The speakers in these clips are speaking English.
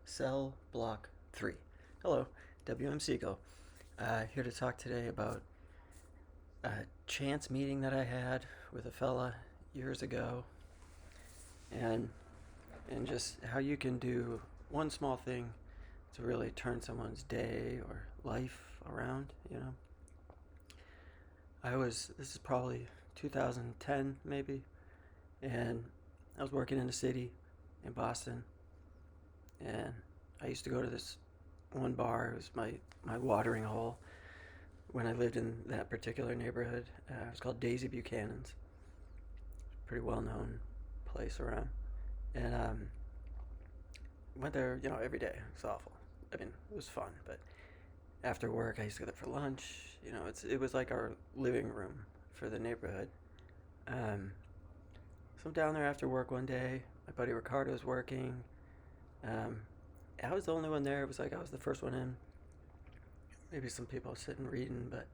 Cell Block 3. Hello, WM Siegel. Here to talk today about a chance meeting that I had with a fella years ago, and just how you can do one small thing to really turn someone's day or life around. This is probably 2010 maybe, and I was working in a city in Boston, and I used to go to this one bar. It was my watering hole when I lived in that particular neighborhood. It was called Daisy Buchanan's. Pretty well known place around. And went there, every day. It was awful. I mean, it was fun, but after work, I used to go there for lunch. It was like our living room for the neighborhood. So I'm down there after work one day. My buddy Ricardo's working. Um, I was the only one there. It was like I was the first one in. Maybe some people sitting reading, but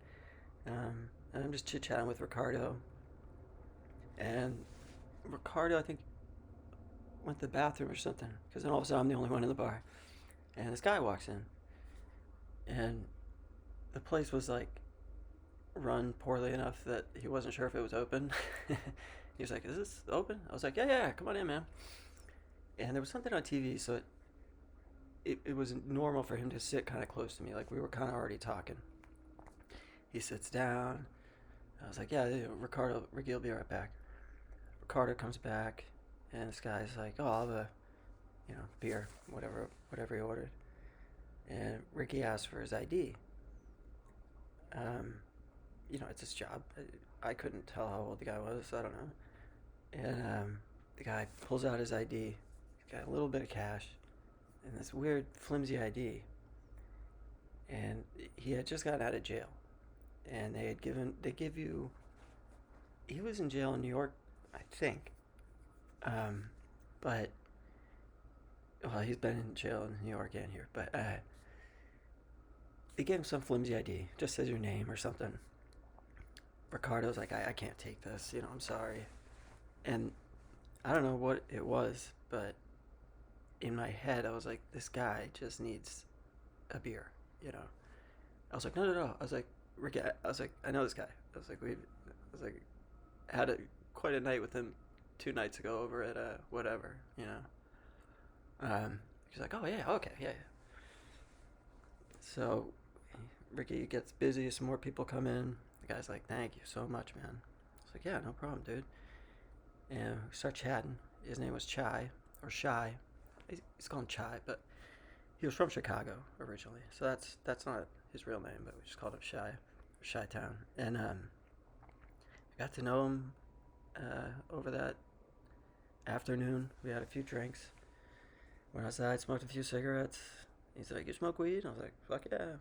and I'm just chit chatting with Ricardo. And Ricardo, I think, went to the bathroom or something, because then all of a sudden I'm the only one in the bar. And this guy walks in, and the place was like run poorly enough that he wasn't sure if it was open. He was like, "Is this open?" I was like, "Yeah, come on in, man." And there was something on TV, so it was normal for him to sit kind of close to me, like we were kind of already talking. He sits down. I was like, "Yeah, Ricky will be right back." Ricardo comes back, and this guy's like, "Oh, I'll have a, beer, whatever he ordered." And Ricky asked for his ID. Um, it's his job. I couldn't tell how old the guy was. I don't know. And the guy pulls out his ID. He's got a little bit of cash and this weird flimsy ID. And he had just gotten out of jail. And they give you, he was in jail in New York, I think. But, well, he's been in jail in New York and here. But they gave him some flimsy ID. Just says your name or something. Ricardo's like, I can't take this. I'm sorry. And I don't know what it was, but in my head, I was like, this guy just needs a beer. I was like, no. I was like, Ricky, I know this guy. I had quite a night with him 2 nights ago over at whatever. He's like, oh yeah, okay, yeah. So Ricky gets busy. Some more people come in. The guy's like, thank you so much, man. I was like, yeah, no problem, dude. And we start chatting. His name was Chai, or Shy. He's called him Chai, but he was from Chicago originally, so that's not his real name, but we just called him Shy, or Shy Town. And I got to know him over that afternoon. We had a few drinks. Went outside, smoked a few cigarettes. He's like, "You smoke weed?" I was like, "Fuck yeah!"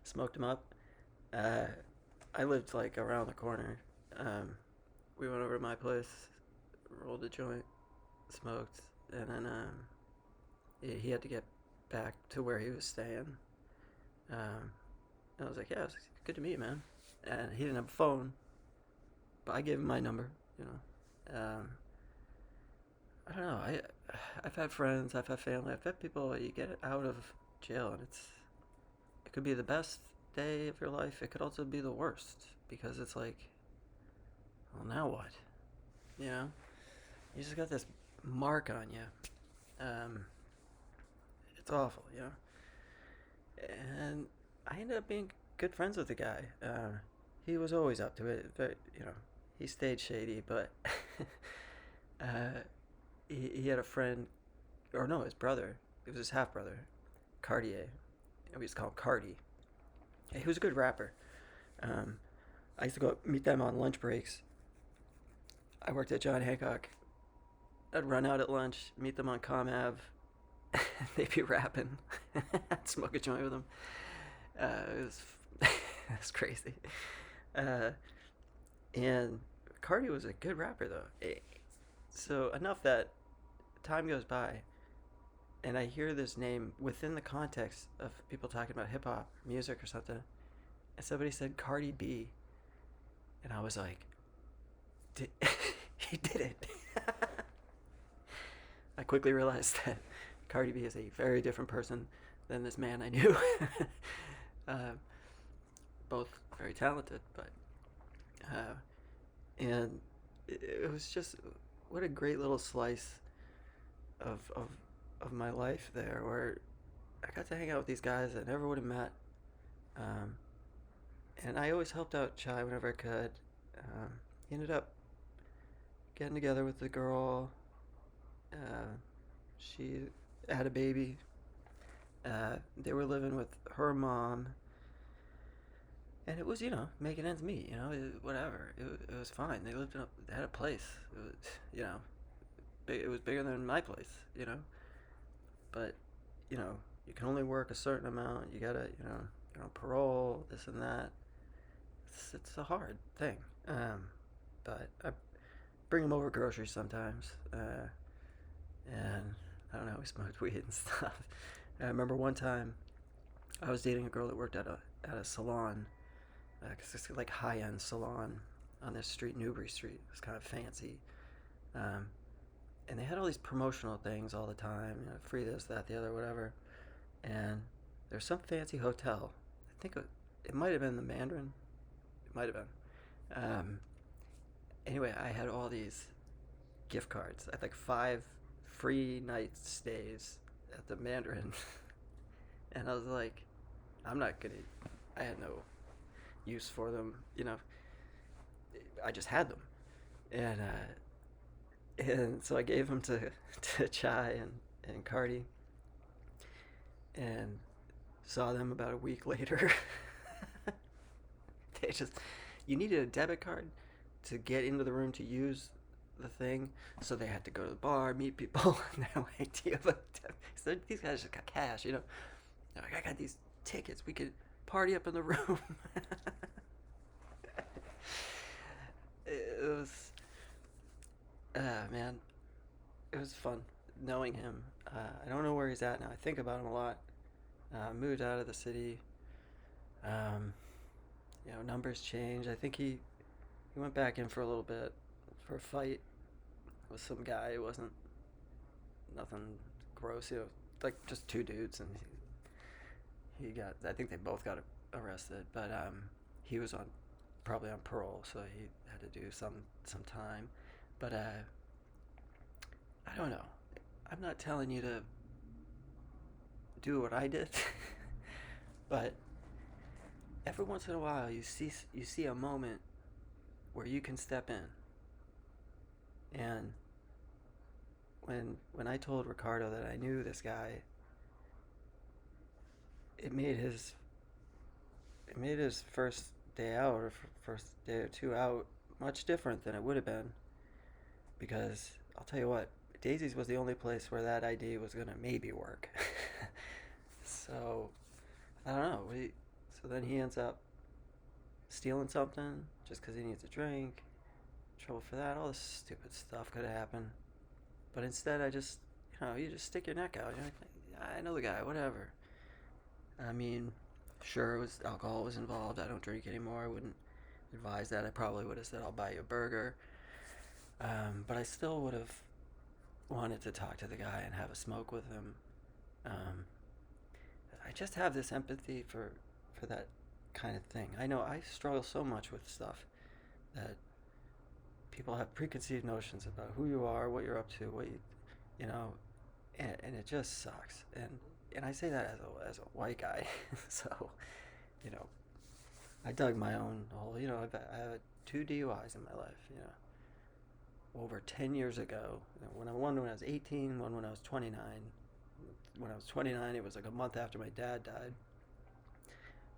Smoked him up. I lived like around the corner. We went over to my place, rolled a joint, smoked, and then he had to get back to where he was staying. I was like, "Yeah, it was good to meet you, man." And he didn't have a phone, but I gave him my number. I don't know. I've had friends, I've had family, I've had people. You get out of jail, and it could be the best day of your life. It could also be the worst, because it's like, well, now what? You just got this mark on you. It's awful. And I ended up being good friends with the guy. He was always up to it, but he stayed shady. But he had a friend, or no, his brother. It was his half brother, Cartier. We used to call him Cardi. He was a good rapper. I used to go meet them on lunch breaks. I worked at John Hancock. I'd run out at lunch, meet them on Com Ave. They'd be rapping. I'd smoke a joint with them. It was it was crazy. And Cardi was a good rapper, though. So enough that time goes by, and I hear this name within the context of people talking about hip hop music or something, and somebody said Cardi B, and I was like, he did it. I quickly realized that Cardi B is a very different person than this man I knew. uh, both very talented, but uh, and it was just what a great little slice of of of my life there, where I got to hang out with these guys I never would have met, um, and I always helped out Chai whenever I could. He ended up getting together with the girl. Uh, she had a baby. They were living with her mom, and it was making ends meet. Whatever. It was fine. They had a place. It was big, it was bigger than my place. But you can only work a certain amount. You gotta you're on parole, this and that. It's a hard thing. But I bring him over groceries sometimes, and I don't know. We smoked weed and stuff. I remember one time I was dating a girl that worked at a salon, because it's like high end salon on this street, Newbury Street. It's kind of fancy, um, and they had all these promotional things all the time. Free this, that, the other, whatever. And there's some fancy hotel. I think it might have been the Mandarin. It might have been. Anyway, I had all these gift cards. I had like 5 free night stays at the Mandarin, and I was like, I'm not gonna. I had no use for them. I just had them, and so I gave them to Chai and Cardi, and saw them about a week later. They just you needed a debit card to get into the room to use the thing, so they had to go to the bar, meet people, and no idea. But so these guys just got cash. They're like, I got these tickets. We could party up in the room. It was, man, it was fun knowing him. I don't know where he's at now. I think about him a lot. Moved out of the city. Um, numbers change. I think he went back in for a little bit for a fight with some guy. It wasn't nothing gross. Like just 2 dudes, and he got. I think they both got arrested, but he was probably on parole, so he had to do some time. But I don't know. I'm not telling you to do what I did, but every once in a while you see a moment where you can step in. And when I told Ricardo that I knew this guy, it made his first day out, or first day or two out, much different than it would have been, because I'll tell you what, Daisy's was the only place where that ID was gonna maybe work. So I don't know. So then he ends up stealing something just because he needs a drink. Trouble for that. All this stupid stuff could have happened. But instead, I just, you just stick your neck out. You're like, I know the guy, whatever. I mean, sure, alcohol was involved. I don't drink anymore. I wouldn't advise that. I probably would have said, I'll buy you a burger. But I still would have wanted to talk to the guy and have a smoke with him. I just have this empathy for that kind of thing. I know I struggle so much with stuff that people have preconceived notions about who you are, what you're up to, and it just sucks. And I say that as a white guy, so I dug my own hole. I had 2 DUIs in my life. Over 10 years ago. One when I was 18, one when I was 29. When I was 29, it was like a month after my dad died.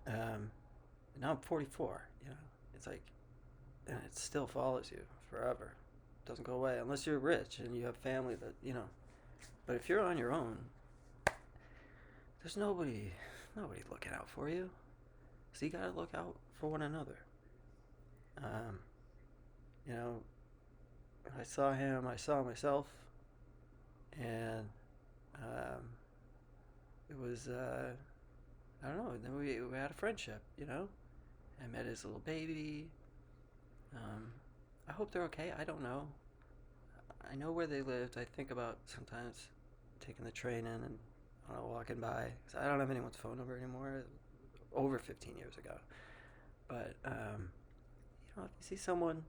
And now I'm 44. It's like, and it still follows you forever. It doesn't go away unless you're rich and you have family that. But if you're on your own, there's nobody looking out for you. So you gotta look out for one another. I saw him. I saw myself, and it was I don't know. And then we had a friendship. I met his little baby. I hope they're okay. I don't know. I know where they lived. I think about sometimes taking the train in and I don't know, walking by. 'Cause I don't have anyone's phone number anymore. Over 15 years ago. But if you see someone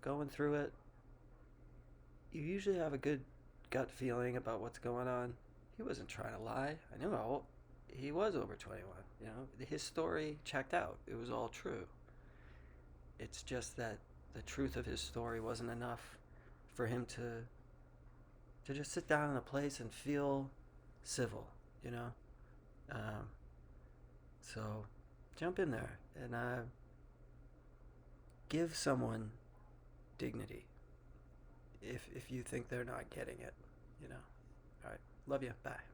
going through it, you usually have a good gut feeling about what's going on. He wasn't trying to lie. I knew how old he was, over 21. His story checked out. It was all true. It's just that the truth of his story wasn't enough for him to just sit down in a place and feel civil, you know. Um, so jump in there and give someone dignity if you think they're not getting it, you know. All right. Love you. Bye.